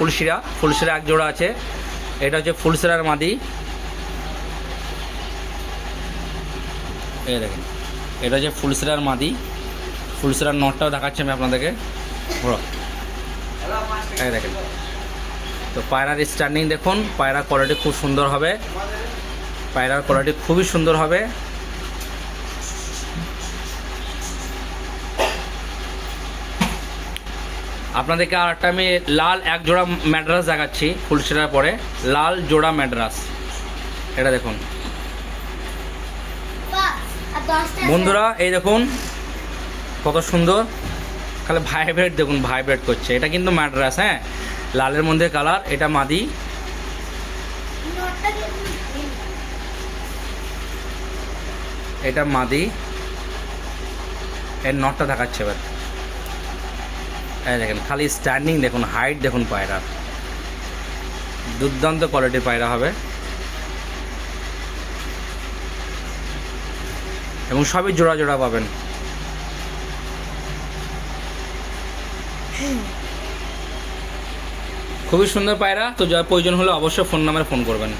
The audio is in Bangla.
ফুলশিরা এক জোড়া আছে। এটা হচ্ছে ফুলশিরার মাদি। এই দেখেন, এটা হচ্ছে ফুলশিরার মাদি। ফুলশিরার নটটাও দেখাচ্ছি আমি আপনাদেরকে। এই দেখেন, তো পায়রার স্ট্যান্ডিং দেখুন, পায়রার কোয়ালিটি খুব সুন্দর হবে, পায়রার কোয়ালিটি খুবই সুন্দর হবে। আপনাদেরকে আর একটা আমি লাল এক জোড়া ম্যাড্রাস দেখাচ্ছি ফুলশিরার পরে, লাল জোড়া ম্যাড্রাস। এটা দেখুন বন্ধুরা, এই দেখুন কত সুন্দর, খালি ভাইব্রেট দেখুন, ভাইব্রেট করছে। এটা কিন্তু ম্যাড্রাস, হ্যাঁ, লালের মধ্যে কালার। এটা মাদি। এটা মাদি, এর নটটা দেখাচ্ছে এবার। এই দেখেন, খালি স্ট্যান্ডিং দেখুন, হাইট দেখুন পায়রার, দুর্দান্ত কোয়ালিটির পায়রা হবে এবং সবই জোড়া জোড়া পাবেন। খুবই সুন্দর পায়রা। তো যা প্রয়োজন হলে অবশ্যই ফোন নাম্বারে ফোন করবেন।